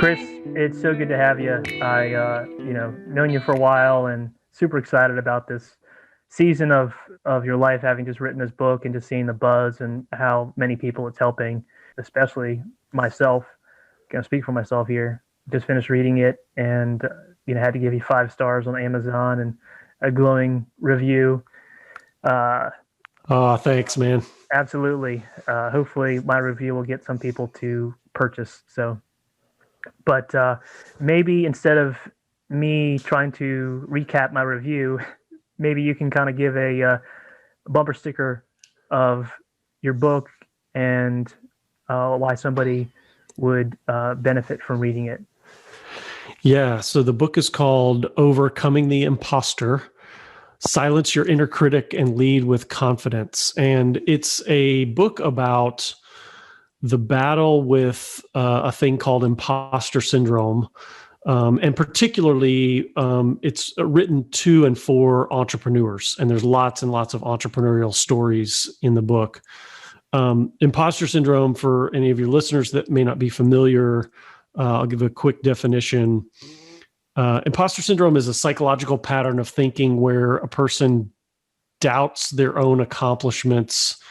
Kris, it's so good to have you. Known you for a while and super excited about this season of your life, having just written this book and just seeing the buzz and how many people it's helping, especially myself. Gonna speak for myself here. Just finished reading it and had to give you 5 stars on Amazon and a glowing review. Oh, thanks, man. Absolutely. Hopefully, my review will get some people to purchase. But maybe instead of me trying to recap my review, maybe you can kind of give a bumper sticker of your book and why somebody would benefit from reading it. Yeah, so the book is called Overcoming the Imposter: Silence Your Inner Critic and Lead with Confidence. And it's a book about the battle with a thing called Impostor Syndrome. And particularly, it's written to and for entrepreneurs. And there's lots and lots of entrepreneurial stories in the book. Imposter Syndrome, for any of your listeners that may not be familiar, I'll give a quick definition. Imposter syndrome is a psychological pattern of thinking where a person doubts their own accomplishments.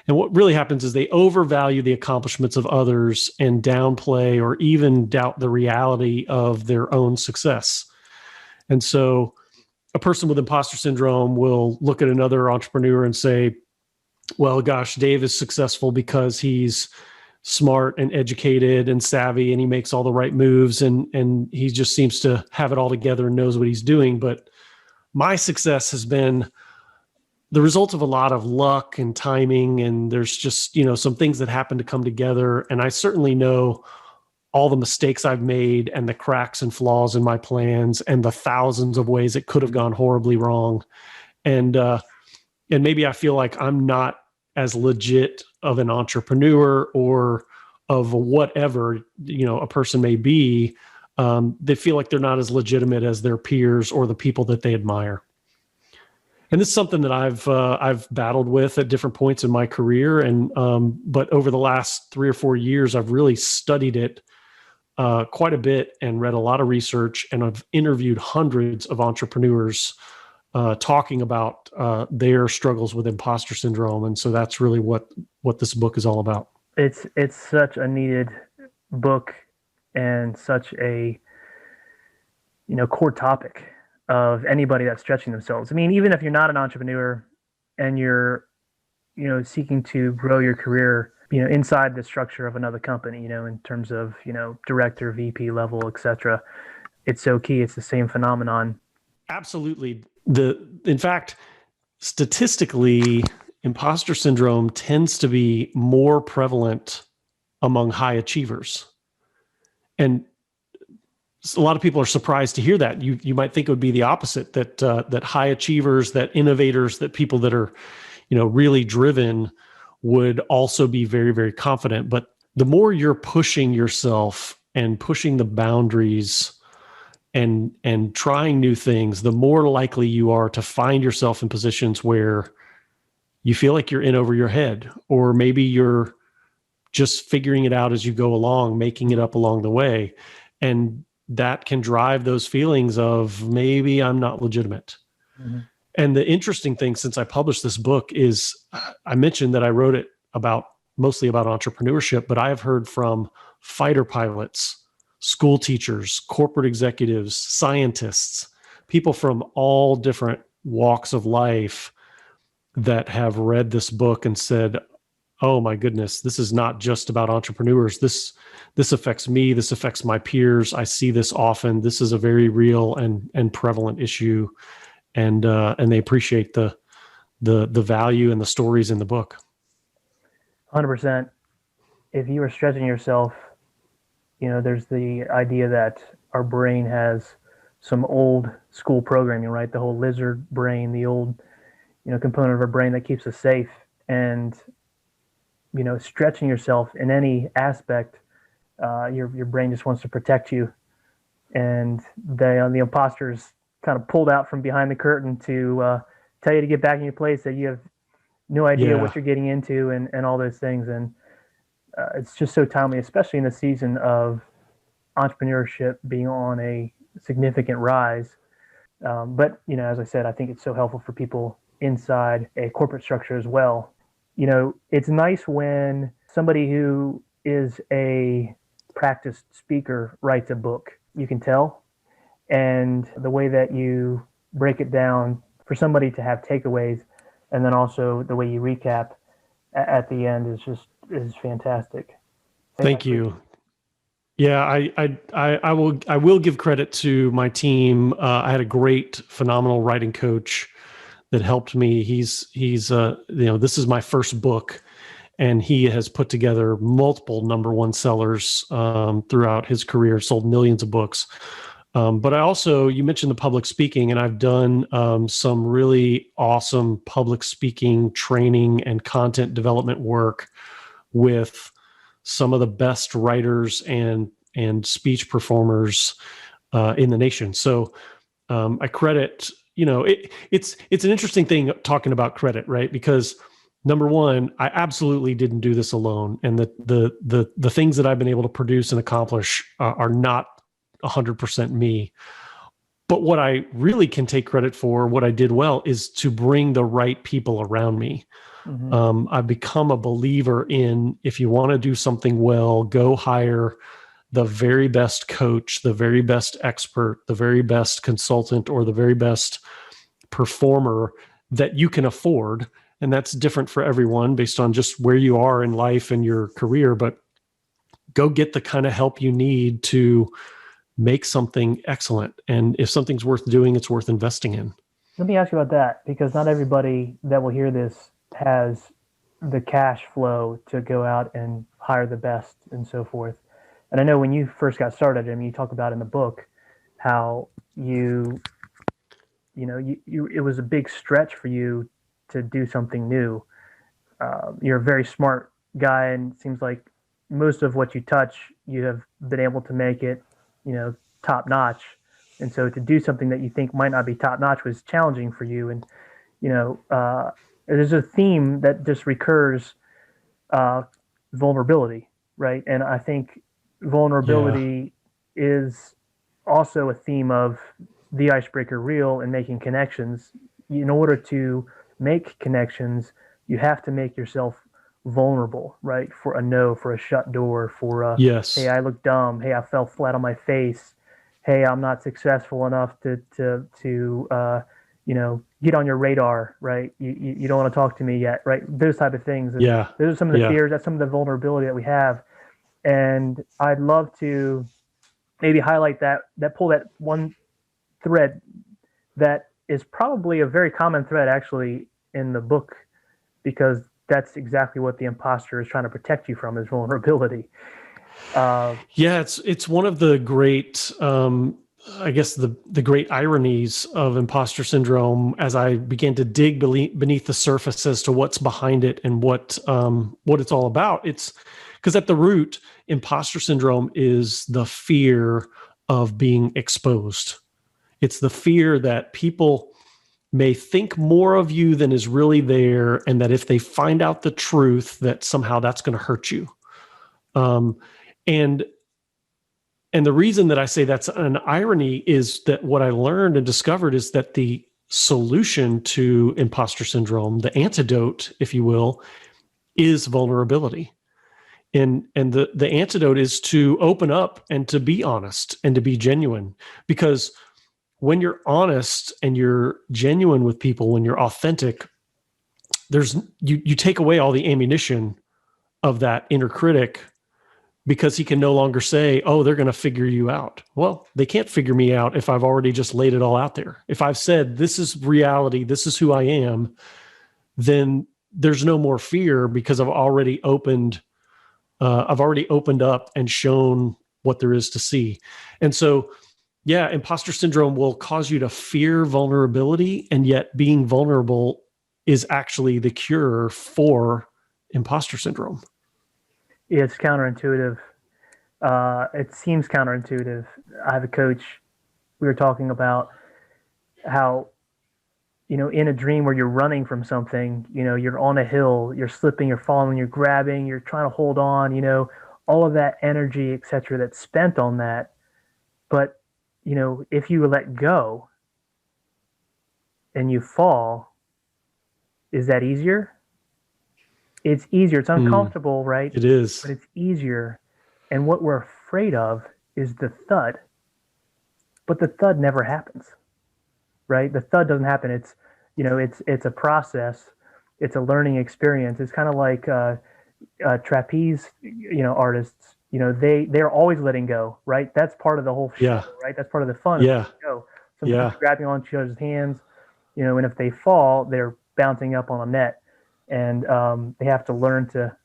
And what really happens is they overvalue the accomplishments of others and downplay or even doubt the reality of their own success. And so a person with imposter syndrome will look at another entrepreneur and say, well, gosh, Dave is successful because he's smart and educated and savvy and he makes all the right moves and he just seems to have it all together and knows what he's doing. But my success has been the result of a lot of luck and timing, and there's just, some things that happen to come together. And I certainly know all the mistakes I've made and the cracks and flaws in my plans and the thousands of ways it could have gone horribly wrong. And maybe I feel like I'm not as legit of an entrepreneur or of whatever, a person may be. They feel like they're not as legitimate as their peers or the people that they admire. And this is something that I've battled with at different points in my career. And but over the last 3 or 4 years, I've really studied it quite a bit and read a lot of research. And I've interviewed hundreds of entrepreneurs talking about their struggles with imposter syndrome. And so that's really what this book is all about. It's such a needed book and such a core topic of anybody that's stretching themselves. I mean, even if you're not an entrepreneur and you're seeking to grow your career inside the structure of another company, in terms of director, VP level, etc., it's so key. It's the same phenomenon. Absolutely. In fact, statistically, imposter syndrome tends to be more prevalent among high achievers. And a lot of people are surprised to hear that. You might think it would be the opposite, that high achievers, that innovators, that people that are, really driven would also be very, very confident. But the more you're pushing yourself and pushing the boundaries and trying new things, the more likely you are to find yourself in positions where you feel like you're in over your head, or maybe you're just figuring it out as you go along, making it up along the way. And that can drive those feelings of maybe I'm not legitimate. Mm-hmm. And the interesting thing, since I published this book, is I mentioned that I wrote it mostly about entrepreneurship, but I have heard from fighter pilots, school teachers, corporate executives, scientists, people from all different walks of life that have read this book and said, oh my goodness, this is not just about entrepreneurs. This affects me. This affects my peers. I see this often. This is a very real and prevalent issue. And they appreciate the value and the stories in the book. 100%. If you are stretching yourself, there's the idea that our brain has some old school programming, right? The whole lizard brain, the old, component of our brain that keeps us safe. And, stretching yourself in any aspect, your brain just wants to protect you. And the imposters kind of pulled out from behind the curtain to tell you to get back in your place, that you have no idea what you're getting into and all those things. And it's just so timely, especially in the season of entrepreneurship being on a significant rise. But, as I said, I think it's so helpful for people inside a corporate structure as well. It's nice when somebody who is a practiced speaker writes a book. You can tell. And the way that you break it down for somebody to have takeaways, and then also the way you recap at the end is fantastic. Thank you. Yeah, I will give credit to my team. I had a great, phenomenal writing coach that helped me. He's this is my first book, and he has put together multiple number one sellers throughout his career, sold millions of books. But you mentioned the public speaking, and I've done some really awesome public speaking training and content development work with some of the best writers and speech performers in the nation. So I credit, it's an interesting thing talking about credit, right? Because number one, I absolutely didn't do this alone, and the things that I've been able to produce and accomplish are not 100% me. But what I really can take credit for, what I did well, is to bring the right people around me. Mm-hmm. I've become a believer in, if you want to do something well, go hire the very best coach, the very best expert, the very best consultant, or the very best performer that you can afford. And that's different for everyone based on just where you are in life and your career. But go get the kind of help you need to make something excellent. And if something's worth doing, it's worth investing in. Let me ask you about that, because not everybody that will hear this has the cash flow to go out and hire the best and so forth. And I know when you first got started, I mean, you talk about in the book how it was a big stretch for you to do something new. You're a very smart guy, and it seems like most of what you touch, you have been able to make it, top notch. And so to do something that you think might not be top notch was challenging for you. And, there's a theme that just recurs, vulnerability, right? And I think vulnerability is also a theme of the icebreaker reel and making connections. In order to make connections, you have to make yourself vulnerable, right? For a no, for a shut door, for a, yes, hey, I look dumb. Hey, I fell flat on my face. Hey, I'm not successful enough to get on your radar, right? You don't want to talk to me yet, right? Those type of things. And those are some of the fears. That's some of the vulnerability that we have. And I'd love to maybe highlight that pull that one thread that is probably a very common thread actually in the book, because that's exactly what the imposter is trying to protect you from, is vulnerability. It's one of the great, I guess the great ironies of imposter syndrome, as I began to dig beneath the surface as to what's behind it and what it's all about. It's because at the root, imposter syndrome is the fear of being exposed. It's the fear that people may think more of you than is really there, and that if they find out the truth, that somehow that's going to hurt you. And the reason that I say that's an irony is that what I learned and discovered is that the solution to imposter syndrome, the antidote, if you will, is vulnerability. And the antidote is to open up and to be honest and to be genuine. Because when you're honest and you're genuine with people, when you're authentic, you take away all the ammunition of that inner critic, because he can no longer say, oh, they're going to figure you out. Well, they can't figure me out if I've already just laid it all out there. If I've said, this is reality, this is who I am, then there's no more fear, because I've already opened up and shown what there is to see. And so, imposter syndrome will cause you to fear vulnerability, and yet being vulnerable is actually the cure for imposter syndrome. It's counterintuitive. It seems counterintuitive. I have a coach. We were talking about how, in a dream where you're running from something, you're on a hill, you're slipping, you're falling, you're grabbing, you're trying to hold on, all of that energy, etc., that's spent on that. But if you let go and you fall, is that easier? It's easier. It's Mm, uncomfortable, right? it is. But it's easier. And what we're afraid of is the thud. But the thud never happens, right? The thud doesn't happen. It's a process. It's a learning experience. It's kind of like trapeze, artists. They're always letting go, right? That's part of the whole show, Yeah. right? That's part of the fun of Yeah. letting go. Sometimes Yeah. they're grabbing on each other's hands, and if they fall, they're bouncing up on a net, and they have to learn to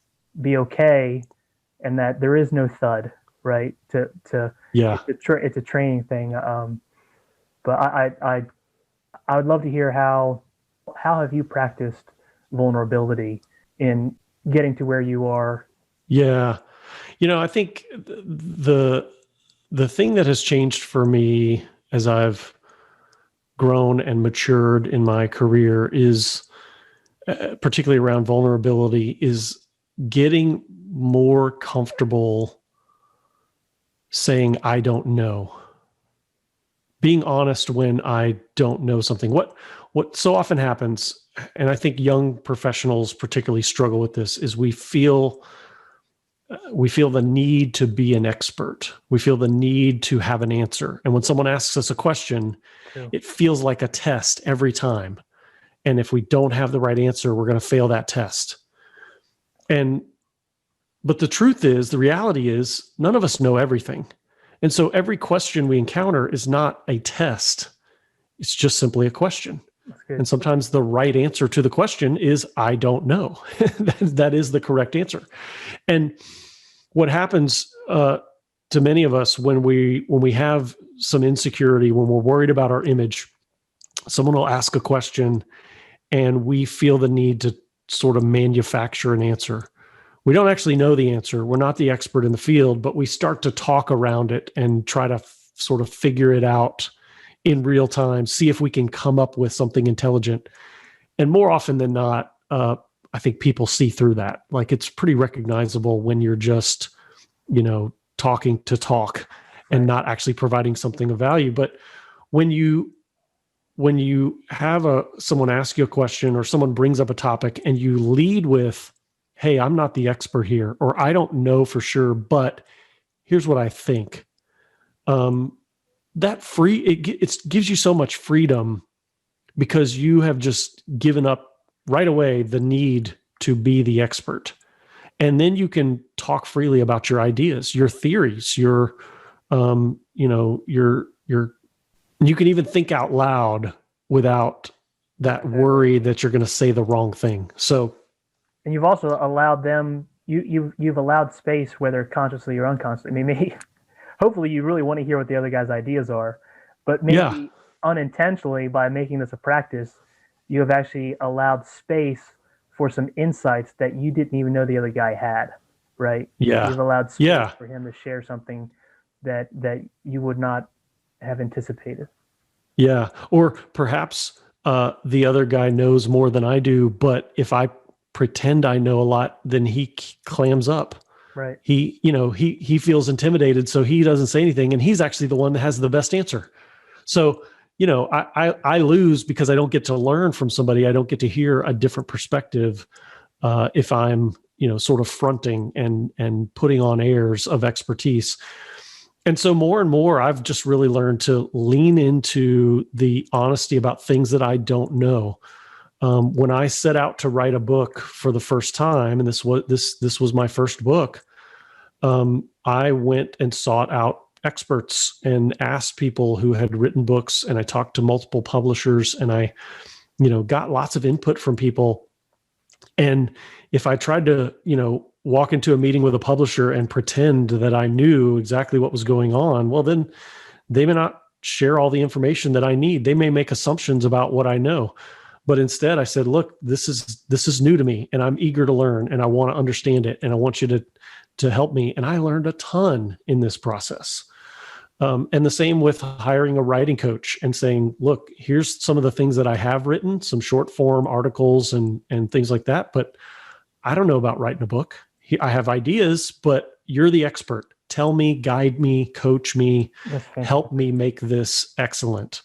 be okay, and that there is no thud, right? Yeah. It's a training thing. But I would love to hear how have you practiced vulnerability in getting to where you are. Yeah. I think the thing that has changed for me as I've grown and matured in my career is particularly around vulnerability is getting more comfortable saying I don't know. Being honest when I don't know something. What so often happens, and I think young professionals particularly struggle with this, is we feel the need to be an expert. We feel the need to have an answer. And when someone asks us a question, True. it feels like a test every time. And if we don't have the right answer, we're going to fail that test. But the truth is, the reality is, none of us know everything. And so every question we encounter is not a test. It's just simply a question. That's good. And sometimes the right answer to the question is, I don't know. That is the correct answer. And what happens to many of us when we have some insecurity, when we're worried about our image, someone will ask a question and we feel the need to sort of manufacture an answer. We don't actually know the answer. We're not the expert in the field, but we start to talk around it and try to sort of figure it out in real time, see if we can come up with something intelligent. And more often than not, I think people see through that. Like, it's pretty recognizable when you're just, talking to talk and Right. not actually providing something of value. But when you have someone ask you a question or someone brings up a topic and you lead with, hey, I'm not the expert here, or I don't know for sure, but here's what I think. It gives you so much freedom because you have just given up right away the need to be the expert. And then you can talk freely about your ideas, your theories, your you can even think out loud without that worry that you're going to say the wrong thing. So, And you've also allowed them. You've allowed space, whether consciously or unconsciously. I mean, maybe, hopefully, you really want to hear what the other guy's ideas are, but maybe yeah, unintentionally, by making this a practice, you have actually allowed space for some insights that you didn't even know the other guy had. Right? yeah, You've allowed space yeah, for him to share something that you would not have anticipated. yeah. Or perhaps the other guy knows more than I do, but if I pretend I know a lot, then he clams up. Right. He feels intimidated, so he doesn't say anything, and he's actually the one that has the best answer. So, I lose because I don't get to learn from somebody. I don't get to hear a different perspective if I'm, sort of fronting and putting on airs of expertise. And so more and more, I've just really learned to lean into the honesty about things that I don't know. When I set out to write a book for the first time, and this was my first book, I went and sought out experts and asked people who had written books, and I talked to multiple publishers, and I, got lots of input from people. And if I tried to, walk into a meeting with a publisher and pretend that I knew exactly what was going on, well, then they may not share all the information that I need. They may make assumptions about what I know. But instead I said, look, this is new to me and I'm eager to learn and I want to understand it. And I want you to help me. And I learned a ton in this process. And the same with hiring a writing coach and saying, look, here's some of the things that I have written, some short form articles and things like that. But I don't know about writing a book. I have ideas, but you're the expert. Tell me, guide me, coach me, That's help fantastic. me make this excellent.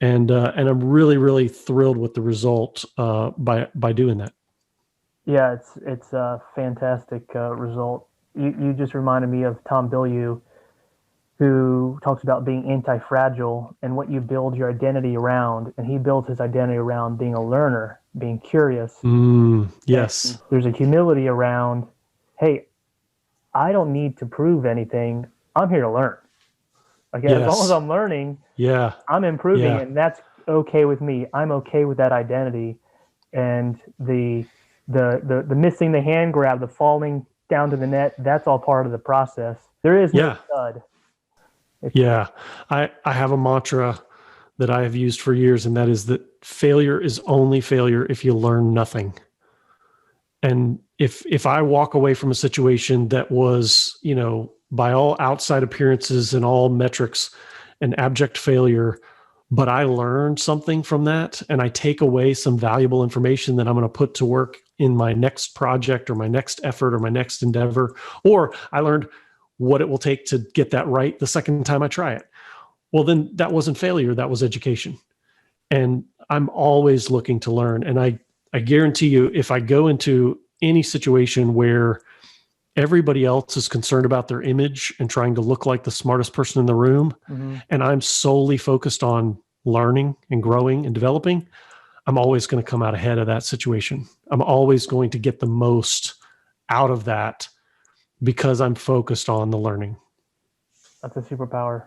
And I'm really, really thrilled with the result by doing that. Yeah, it's a fantastic result. You just reminded me of Tom Bilyeu, who talks about being anti-fragile and what you build your identity around. And he builds his identity around being a learner, being curious. And Yes. there's a humility around, hey, I don't need to prove anything. I'm here to learn. Like as long as Yes. I'm learning, Yeah. I'm improving, Yeah. and that's okay with me. I'm okay with that identity. And the missing the hand grab, the falling down to the net, that's all part of the process. There is no Yeah. stud. It's Yeah. I have a mantra that I have used for years, and that is that failure is only failure if you learn nothing. And if I walk away from a situation that was, by all outside appearances and all metrics, an abject failure, but I learned something from that and I take away some valuable information that I'm going to put to work in my next project or my next effort or my next endeavor, or I learned what it will take to get that right the second time I try it. Well, then that wasn't failure, that was education. And I'm always looking to learn. And I guarantee you, if I go into any situation where everybody else is concerned about their image and trying to look like the smartest person in the room, mhm. and I'm solely focused on learning and growing and developing, I'm always going to come out ahead of that situation. I'm always going to get the most out of that because I'm focused on the learning. That's a superpower.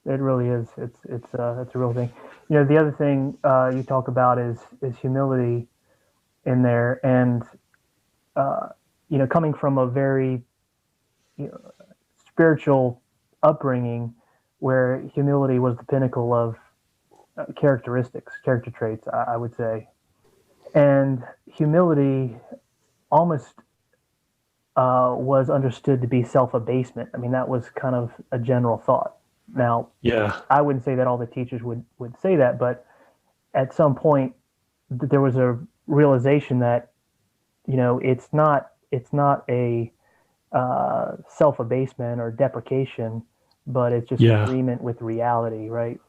It really is. It's a real thing. You know, the other thing you talk about is humility in there, and uh, coming from a very you know, spiritual upbringing where humility was the pinnacle of character traits, I would say, and humility almost was understood to be self abasement. I mean, that was kind of a general thought. Now, Yeah. I wouldn't say that all the teachers would say that, but at some point, there was a realization that it's not a self abasement or deprecation, but it's just Yeah. agreement with reality, right?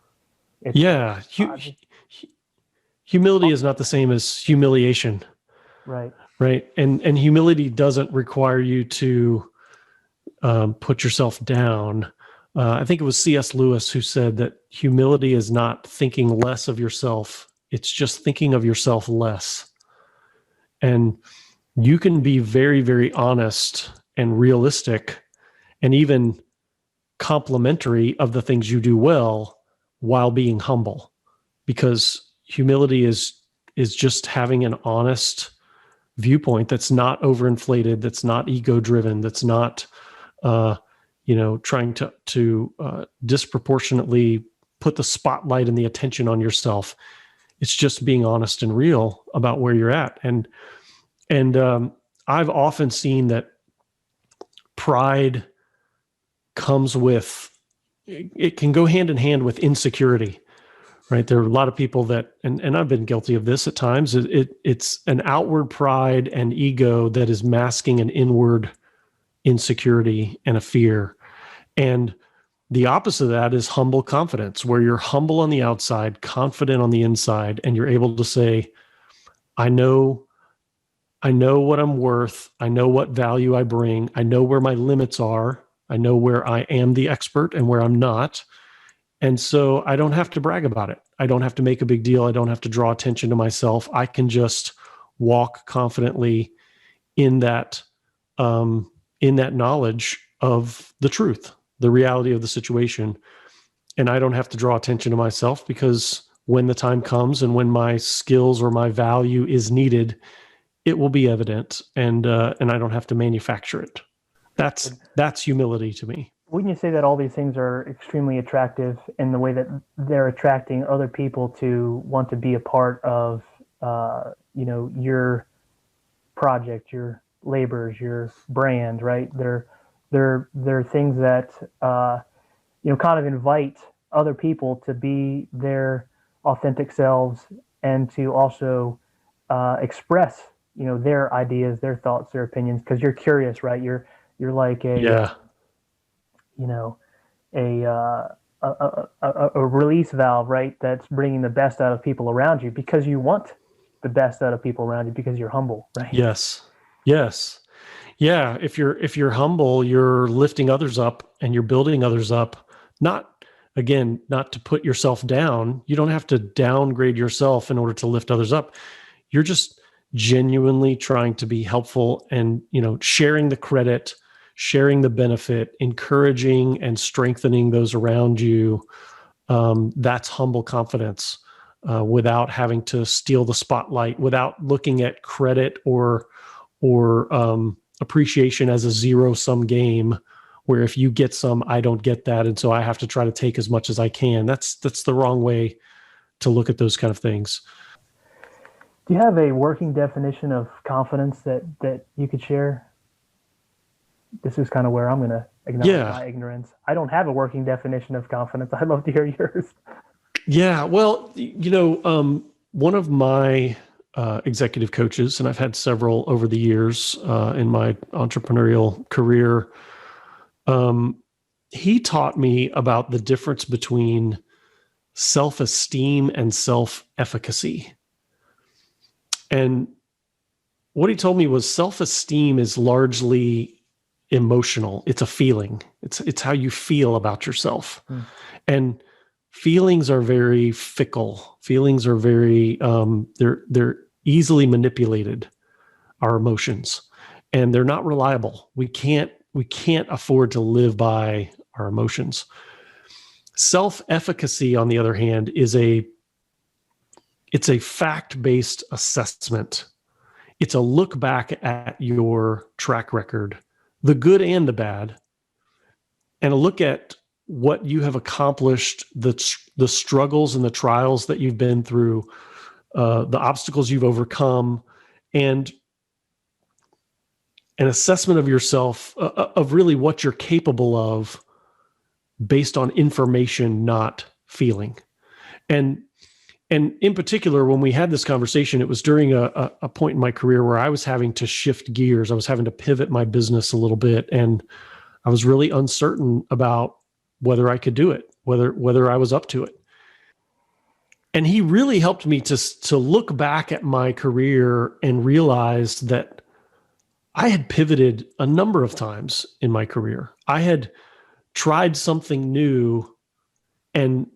It's Yeah. just, Humility is not the same as humiliation, right. right? And humility doesn't require you to put yourself down. I think it was C.S. Lewis who said that humility is not thinking less of yourself, it's just thinking of yourself less. And you can be very, very honest and realistic and even complimentary of the things you do well while being humble, because humility is just having an honest viewpoint that's not overinflated, that's not ego driven, that's not uh, trying to disproportionately put the spotlight and the attention on yourself. It's just being honest and real about where you're at. And I've often seen that pride comes with, it can go hand in hand with insecurity, right? There are a lot of people that, and I've been guilty of this at times. It's an outward pride and ego that is masking an inward insecurity and a fear. And the opposite of that is humble confidence, where you're humble on the outside, confident on the inside, and you're able to say, I know, I know what I'm worth. I know what value I bring. I know where my limits are. I know where I am the expert and where I'm not. And so I don't have to brag about it. I don't have to make a big deal. I don't have to draw attention to myself. I can just walk confidently in that knowledge of the truth, the reality of the situation. And I don't have to draw attention to myself, because when the time comes and when my skills or my value is needed, it will be evident, and I don't have to manufacture it. That's humility to me. Wouldn't you say that all these things are extremely attractive in the way that they're attracting other people to want to be a part of, your project, your labors, your brand, right? They're things that kind of invite other people to be their authentic selves and to also express their ideas, their thoughts, their opinions, because you're curious, right? You're like a, Yeah. you know, a, a release valve, right? That's bringing the best out of people around you because you want the best out of people around you because you're humble, right? Yes. Yes. Yeah. If you're humble, you're lifting others up and you're building others up. Not again, not to put yourself down. You don't have to downgrade yourself in order to lift others up. You're just genuinely trying to be helpful and, sharing the credit, sharing the benefit, encouraging and strengthening those around you. That's humble confidence, without having to steal the spotlight, without looking at credit or appreciation as a zero sum game, where if you get some, I don't get that, and so I have to try to take as much as I can. That's the wrong way to look at those kind of things. Do you have a working definition of confidence that you could share? This is kind of where I'm going to acknowledge Yeah. my ignorance. I don't have a working definition of confidence. I'd love to hear yours. Yeah. Well, one of my executive coaches, and I've had several over the years in my entrepreneurial career, he taught me about the difference between self-esteem and self-efficacy. And what he told me was self-esteem is largely emotional. It's a feeling. It's how you feel about yourself. And feelings are very fickle. Feelings are very they're easily manipulated, our emotions. And they're not reliable. We can't afford to live by our emotions. Self-efficacy, on the other hand, it's a fact-based assessment. It's a look back at your track record, the good and the bad, and a look at what you have accomplished, the struggles and the trials that you've been through, the obstacles you've overcome, and an assessment of yourself, of really what you're capable of based on information, not feeling. And in particular, when we had this conversation, it was during a point in my career where I was having to shift gears. I was having to pivot my business a little bit, and I was really uncertain about whether I could do it, whether I was up to it. And he really helped me to look back at my career and realize that I had pivoted a number of times in my career. I had tried something new, and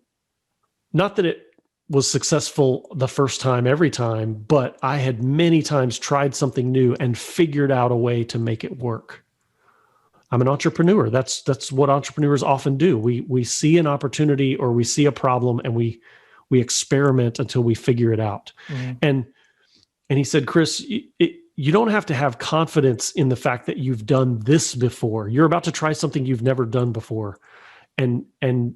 not that it was successful the first time every time, but I had many times tried something new and figured out a way to make it work. I'm an entrepreneur. That's what entrepreneurs often do. We see an opportunity or we see a problem and we experiment until we figure it out. Mm-hmm. And he said, Kris, you don't have to have confidence in the fact that you've done this before. You're about to try something you've never done before. And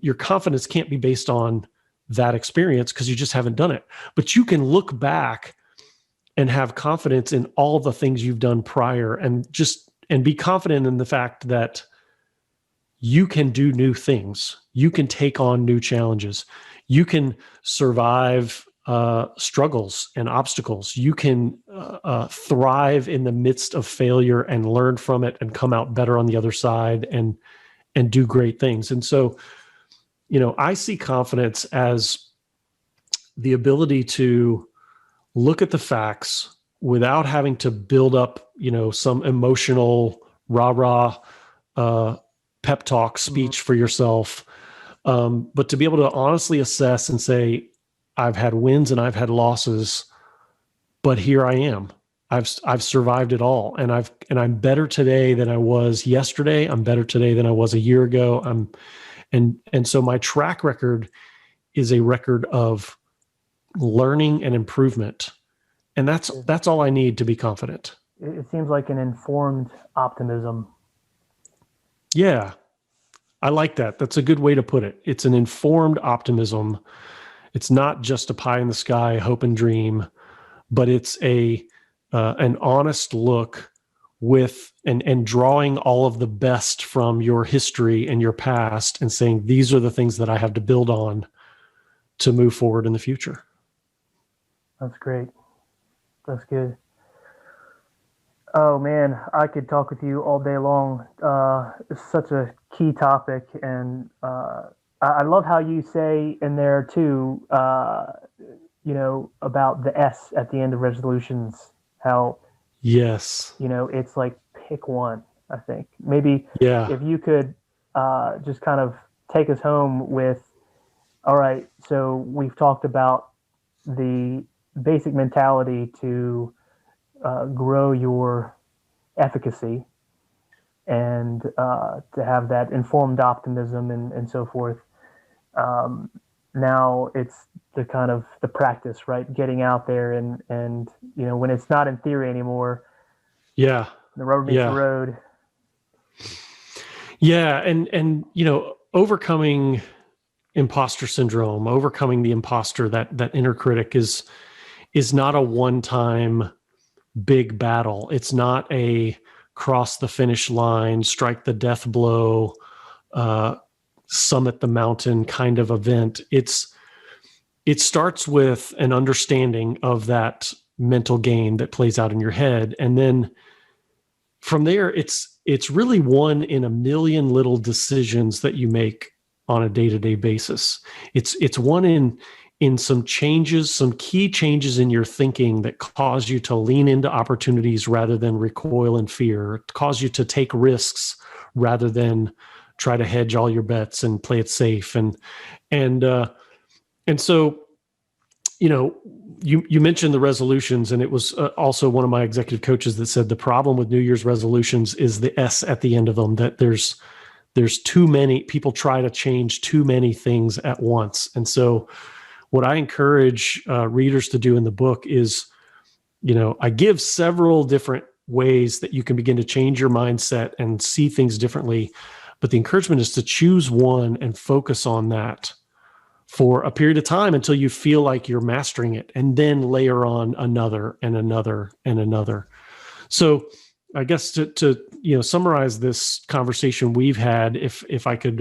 your confidence can't be based on that experience because you just haven't done it. But you can look back and have confidence in all the things you've done prior, and be confident in the fact that you can do new things. You can take on new challenges. You can survive struggles and obstacles. You can thrive in the midst of failure and learn from it and come out better on the other side and do great things. And so, I see confidence as the ability to look at the facts without having to build up, some emotional rah-rah pep talk speech for yourself, but to be able to honestly assess and say, I've had wins and I've had losses, but here I am. I've survived it all, and I'm better today than I was yesterday. I'm better today than I was a year ago. And so my track record is a record of learning and improvement. And that's all I need to be confident. It seems like an informed optimism. Yeah, I like that. That's a good way to put it. It's an informed optimism. It's not just a pie in the sky hope and dream, but it's an honest look with and drawing all of the best from your history and your past and saying, these are the things that I have to build on to move forward in the future. That's great. That's good. Oh man, I could talk with you all day long. It's such a key topic, and I love how you say in there too. About the S at the end of resolutions. How Yes. it's like pick one. I think maybe Yeah. if you could just kind of take us home with, all right. So we've talked about the basic mentality to grow your efficacy and to have that informed optimism and so forth. Um, Now it's the kind of the practice, right? Getting out there and when it's not in theory anymore, Yeah. the rubber meets the Yeah. road. Yeah. And overcoming imposter syndrome, overcoming the imposter, that inner critic is not a one-time big battle. It's not a cross the finish line, strike the death blow, uh, summit the mountain kind of event. It starts with an understanding of that mental game that plays out in your head, and then from there, it's really one in a million little decisions that you make on a day-to-day basis. It's one in some changes, some key changes in your thinking that cause you to lean into opportunities rather than recoil in fear, cause you to take risks rather than try to hedge all your bets and play it safe. And and so, you know, you mentioned the resolutions, and it was also one of my executive coaches that said the problem with New Year's resolutions is the S at the end of them, that there's too many people try to change too many things at once. And so what I encourage readers to do in the book is, I give several different ways that you can begin to change your mindset and see things differently. But the encouragement is to choose one and focus on that for a period of time until you feel like you're mastering it, and then layer on another and another and another. So I guess to summarize this conversation we've had, if I could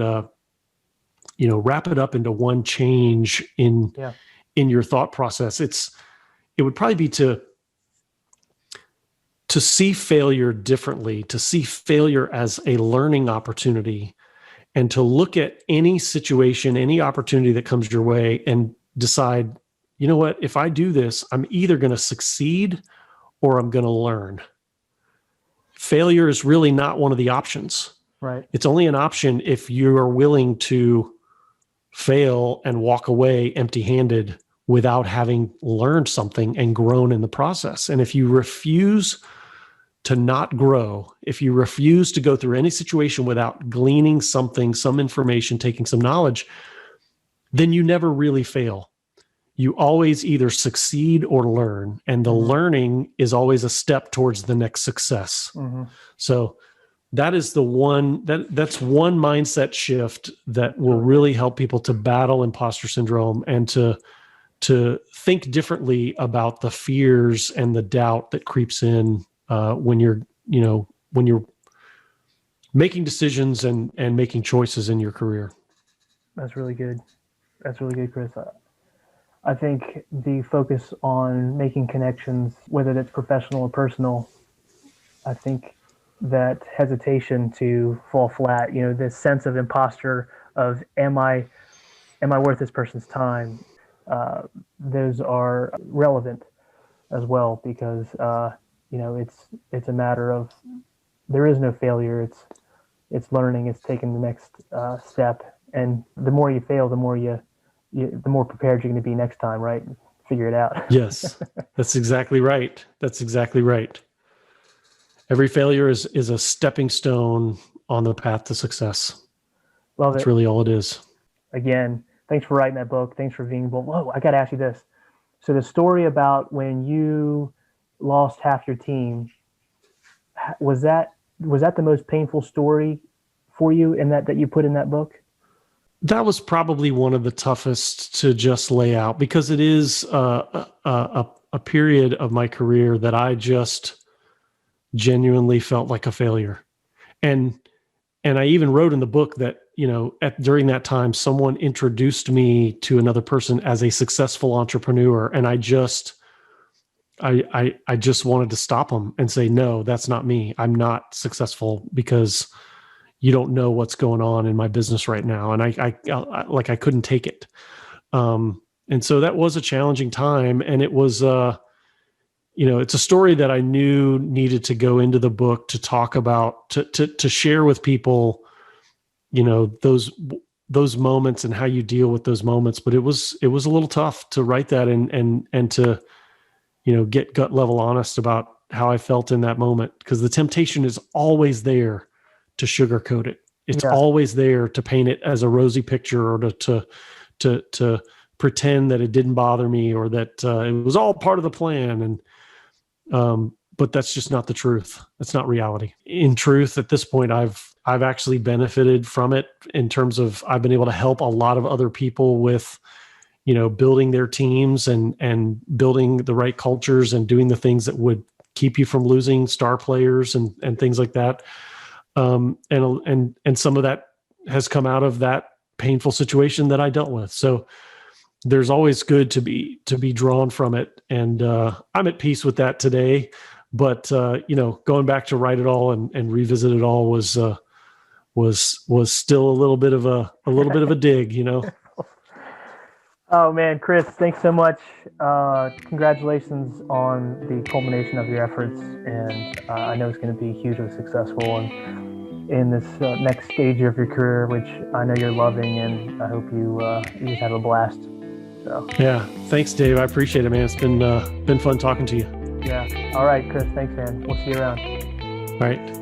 wrap it up into one change Yeah. in your thought process, it would probably be to see failure differently, to see failure as a learning opportunity, and to look at any situation, any opportunity that comes your way and decide, you know what, if I do this, I'm either going to succeed or I'm going to learn. Failure is really not one of the options. Right. It's only an option if you are willing to fail and walk away empty-handed without having learned something and grown in the process. And if you refuse to not grow, if you refuse to go through any situation without gleaning something, some information, taking some knowledge, then you never really fail. You always either succeed or learn, and the learning is always a step towards the next success. So that is that's one mindset shift that will really help people to battle imposter syndrome and to think differently about the fears and the doubt that creeps in when you're making decisions and making choices in your career. That's really good. That's really good, Kris. I think the focus on making connections, whether that's professional or personal, I think that hesitation to fall flat, this sense of imposter of am I worth this person's time? Those are relevant as well because it's a matter of there is no failure. It's learning. It's taking the next step, and the more you fail, the more the more prepared you're going to be next time, right? Figure it out. Yes, that's exactly right. That's exactly right. Every failure is a stepping stone on the path to success. Love That's it. really all it is. Again, thanks for writing that book. Thanks for being bold. Whoa, I got to ask you this. So the story about when you lost half your team, was that the most painful story for you in that you put in that book? That was probably one of the toughest to just lay out because it is a period of my career that I just genuinely felt like a failure. And I even wrote in the book that, during that time, someone introduced me to another person as a successful entrepreneur. And I just wanted to stop them and say, no, that's not me. I'm not successful because you don't know what's going on in my business right now. And I couldn't take it. And so that was a challenging time. And it was, it's a story that I knew needed to go into the book to talk about, to share with people, those moments and how you deal with those moments. But it was a little tough to write that and to, get gut level honest about how I felt in that moment, because the temptation is always there to sugarcoat it. It's always there to paint it as a rosy picture, or to pretend that it didn't bother me, or that it was all part of the plan. But that's just not the truth. That's not reality. In truth, at this point, I've actually benefited from it in terms of I've been able to help a lot of other people with, building their teams and building the right cultures and doing the things that would keep you from losing star players and things like that. And some of that has come out of that painful situation that I dealt with. So there's always good to be drawn from it. And I'm at peace with that today. But going back to write it all and revisit it all was still a little bit of a dig, Oh man, Kris, thanks so much. Congratulations on the culmination of your efforts, and I know it's going to be hugely successful in this next stage of your career, which I know you're loving, and I hope you just have a blast. So. Yeah, thanks, Dave. I appreciate it, man. It's been fun talking to you. Yeah. All right, Kris. Thanks, man. We'll see you around. All right.